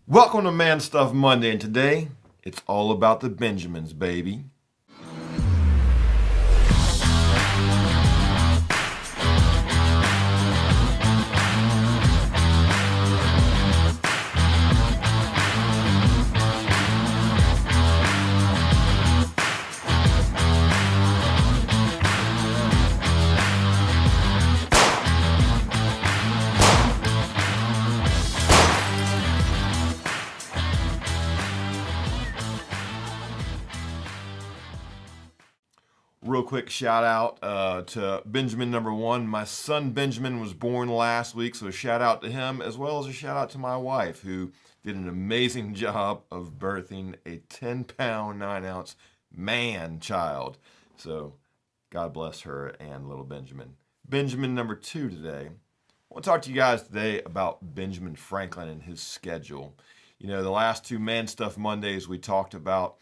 Welcome to Man Stuff Monday, and today it's all about the Benjamins, baby. Real quick shout out to Benjamin number one. My son Benjamin was born last week, so a shout out to him, as well as a shout out to my wife, who did an amazing job of birthing a 10-pound, 9-ounce man child. So God bless her and little Benjamin. Benjamin number two today. I want to talk to you guys today about Benjamin Franklin and his schedule. You know, the last two Man Stuff Mondays we talked about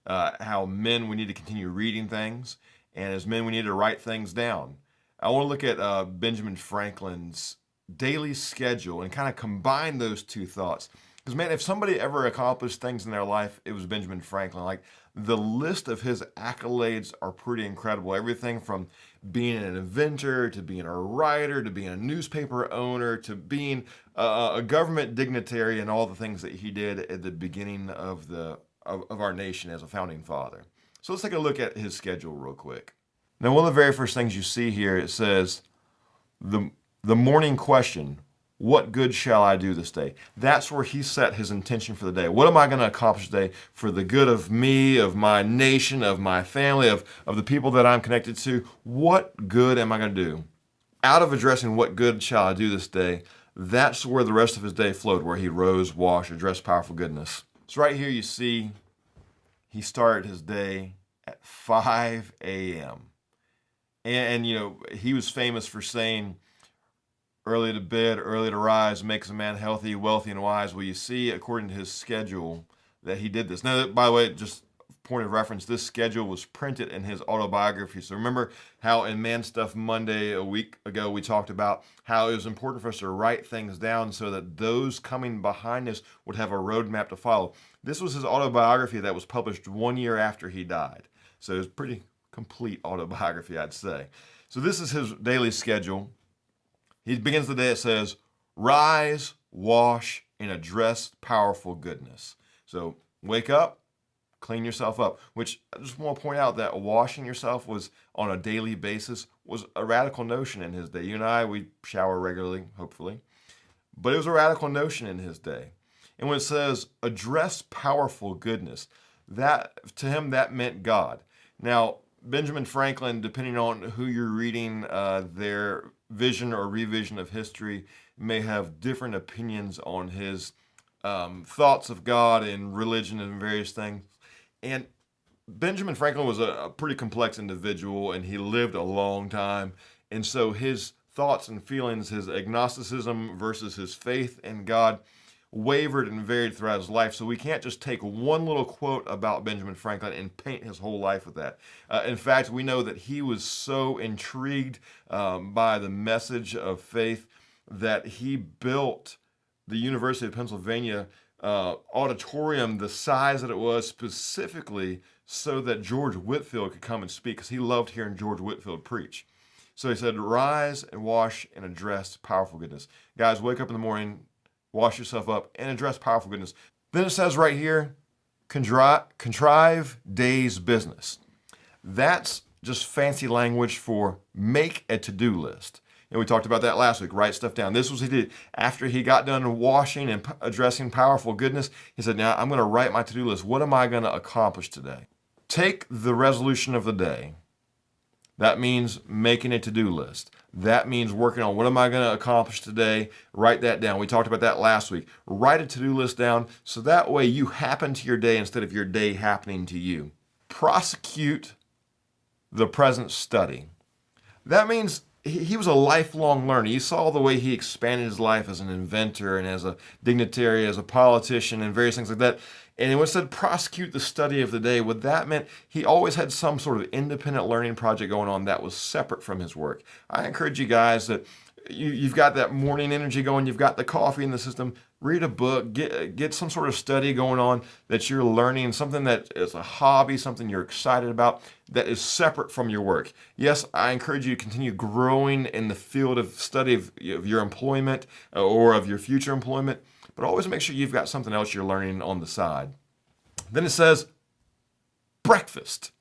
how men, we need to continue reading things, and as men we need to write things down. I want to look at Benjamin Franklin's daily schedule and kind of combine those two thoughts. Because man, if somebody ever accomplished things in their life, it was Benjamin Franklin. Like, the list of his accolades are pretty incredible. Everything from being an inventor to being a writer to being a newspaper owner to being a government dignitary, and all the things that he did at the beginning of our nation as a founding father. So let's take a look at his schedule real quick. Now, one of the very first things you see here, it says the morning question, what good shall I do this day? That's where he set his intention for the day. What am I going to accomplish today for the good of me, of my nation, of my family, of the people that I'm connected to? What good am I going to do? Out of addressing what good shall I do this day, that's where the rest of his day flowed, where he rose, washed, addressed powerful goodness. So right here you see he started his day at 5 a.m. And you know, he was famous for saying, early to bed, early to rise, makes a man healthy, wealthy, and wise. Well, you see, according to his schedule, that he did this. Now, by the way, just point of reference, this schedule was printed in his autobiography. So remember how in Man Stuff Monday a week ago we talked about how it was important for us to write things down so that those coming behind us would have a roadmap to follow. This was his autobiography that was published 1 year after he died. So it was a pretty complete autobiography, I'd say. So this is his daily schedule. He begins the day, it says, rise, wash, and address powerful goodness. So wake up, clean yourself up, which I just want to point out that washing yourself was on a daily basis was a radical notion in his day. You and I, we shower regularly, hopefully, but it was a radical notion in his day. And when it says address powerful goodness, that to him, that meant God. Now, Benjamin Franklin, depending on who you're reading, their vision or revision of history may have different opinions on his thoughts of God and religion and various things. And Benjamin Franklin was a pretty complex individual, and he lived a long time. And so his thoughts and feelings, his agnosticism versus his faith in God, wavered and varied throughout his life. So we can't just take one little quote about Benjamin Franklin and paint his whole life with that. In fact, we know that he was so intrigued by the message of faith that he built the University of Pennsylvania auditorium the size that it was specifically so that George Whitefield could come and speak, because he loved hearing George Whitefield preach. So he said, rise and wash and address powerful goodness. Guys, wake up in the morning, wash yourself up, and address powerful goodness. Then it says right here, contrive day's business. That's just fancy language for make a to-do list. And we talked about that last week, write stuff down. This was what he did. After he got done washing and addressing powerful goodness, he said, now I'm going to write my to-do list. What am I going to accomplish today? Take the resolution of the day. That means making a to-do list. That means working on what am I going to accomplish today. Write that down. We talked about that last week. Write a to-do list down so that way you happen to your day instead of your day happening to you. Prosecute the present study. That means he was a lifelong learner. You saw the way he expanded his life as an inventor and as a dignitary, as a politician, and various things like that. And when it said prosecute the study of the day, what that meant, he always had some sort of independent learning project going on that was separate from his work. I encourage you guys that you've got that morning energy going, you've got the coffee in the system, read a book, get some sort of study going on that you're learning, something that is a hobby, something you're excited about that is separate from your work. Yes, I encourage you to continue growing in the field of study of your employment or of your future employment, but always make sure you've got something else you're learning on the side. Then it says breakfast.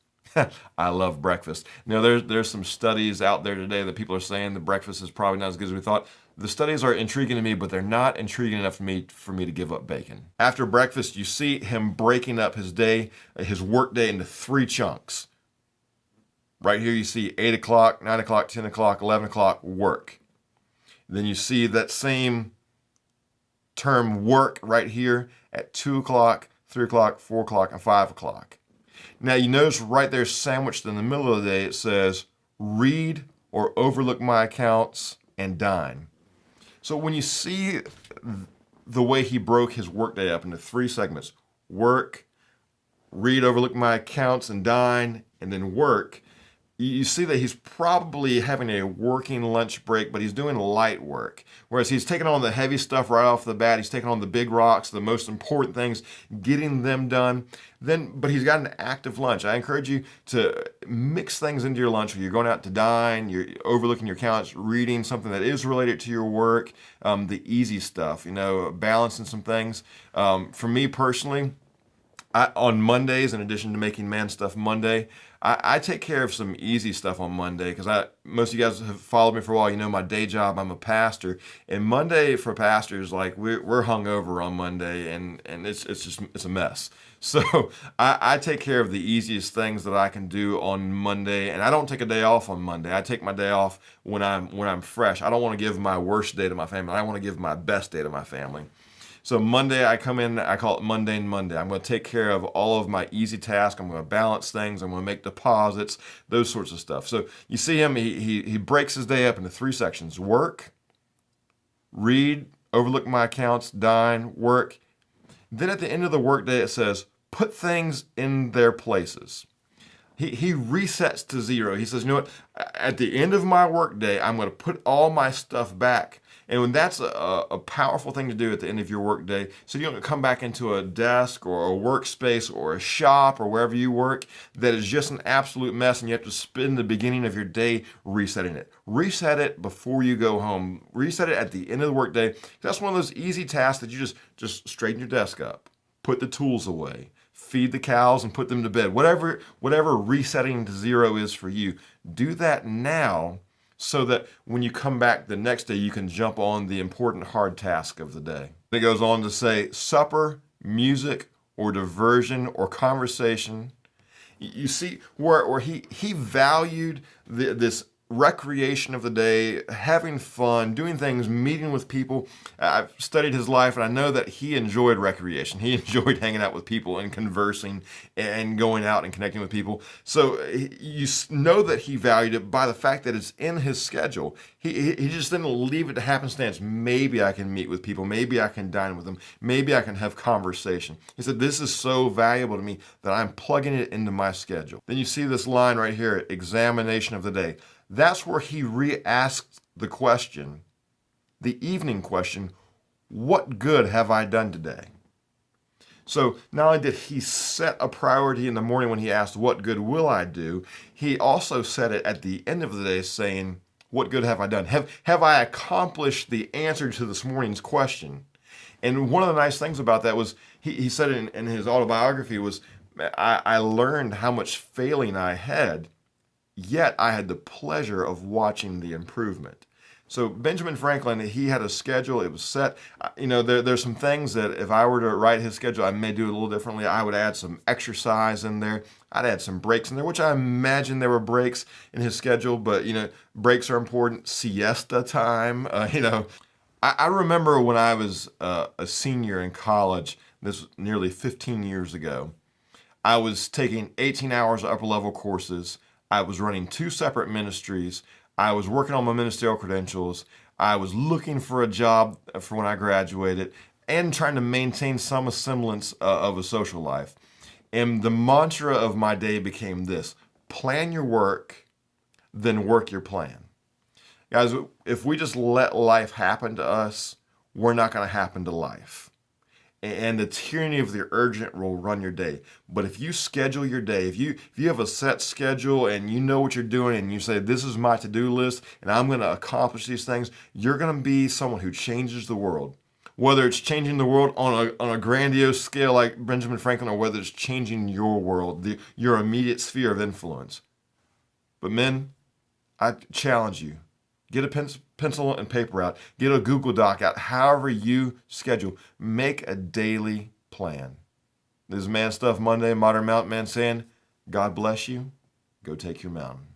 I love breakfast. Now, there's some studies out there today that people are saying the breakfast is probably not as good as we thought. The studies are intriguing to me, but they're not intriguing enough for me to give up bacon. After breakfast, you see him breaking up his day, his work day, into 3 chunks. Right here, you see 8 o'clock, 9 o'clock, 10 o'clock, 11 o'clock, work. Then you see that same term work right here at 2 o'clock, 3 o'clock, 4 o'clock, and 5 o'clock. Now you notice right there sandwiched in the middle of the day, it says read or overlook my accounts and dine. So when you see the way he broke his workday up into 3 segments, work, read, overlook my accounts and dine, and then work, you see that he's probably having a working lunch break, but he's doing light work. Whereas he's taking on the heavy stuff right off the bat. He's taking on the big rocks, the most important things, getting them done. But he's got an active lunch. I encourage you to mix things into your lunch. When you're going out to dine, you're overlooking your accounts, reading something that is related to your work, the easy stuff, balancing some things. For me personally, on Mondays, in addition to making Man Stuff Monday, I take care of some easy stuff on Monday because most of you guys have followed me for a while. You know my day job, I'm a pastor, and Monday for pastors, like we're hungover on Monday, and it's a mess. So I take care of the easiest things that I can do on Monday, and I don't take a day off on Monday. I take my day off when I'm fresh. I don't want to give my worst day to my family. I want to give my best day to my family. So Monday, I come in, I call it Mundane Monday. I'm going to take care of all of my easy tasks. I'm going to balance things. I'm going to make deposits, those sorts of stuff. So you see him, he breaks his day up into 3 sections: work, read, overlook my accounts, dine, work. Then at the end of the workday, it says, put things in their places. He resets to 0. He says, you know what? At the end of my workday, I'm going to put all my stuff back. And when that's a powerful thing to do at the end of your workday, so you don't come back into a desk or a workspace or a shop or wherever you work that is just an absolute mess, and you have to spend the beginning of your day resetting it. Reset it before you go home. Reset it at the end of the workday. That's one of those easy tasks that you just straighten your desk up, put the tools away, feed the cows and put them to bed. Whatever resetting to 0 is for you, do that now, so that when you come back the next day, you can jump on the important hard task of the day. It goes on to say supper, music, or diversion, or conversation. You see where he valued this recreation of the day, having fun, doing things, meeting with people. I've studied his life, and I know that he enjoyed recreation. He enjoyed hanging out with people and conversing and going out and connecting with people. So you know that he valued it by the fact that it's in his schedule. He just didn't leave it to happenstance. Maybe I can meet with people. Maybe I can dine with them. Maybe I can have conversation. He said, this is so valuable to me that I'm plugging it into my schedule. Then you see this line right here, examination of the day. That's where he re-asked the question, the evening question, what good have I done today? So not only did he set a priority in the morning when he asked, what good will I do? He also set it at the end of the day saying, what good have I done? Have I accomplished the answer to this morning's question? And one of the nice things about that was, he said in his autobiography was, I learned how much failing I had, yet I had the pleasure of watching the improvement. So Benjamin Franklin, he had a schedule. It was set. There's some things that if I were to write his schedule, I may do it a little differently. I would add some exercise in there. I'd add some breaks in there, which I imagine there were breaks in his schedule, but breaks are important. Siesta time, I remember when I was a senior in college, this was nearly 15 years ago, I was taking 18 hours of upper level courses. I was running 2 separate ministries. I was working on my ministerial credentials. I was looking for a job for when I graduated and trying to maintain some semblance of a social life. And the mantra of my day became this: plan your work, then work your plan. Guys, if we just let life happen to us, we're not going to happen to life. And the tyranny of the urgent will run your day. But if you schedule your day, if you have a set schedule and you know what you're doing and you say, this is my to-do list and I'm going to accomplish these things, you're going to be someone who changes the world. Whether it's changing the world on a grandiose scale like Benjamin Franklin, or whether it's changing your world, your immediate sphere of influence. But men, I challenge you. Get a pencil and paper out. Get a Google Doc out. However you schedule. Make a daily plan. This is Man Stuff Monday, Modern Mountain Man saying, God bless you. Go take your mountain.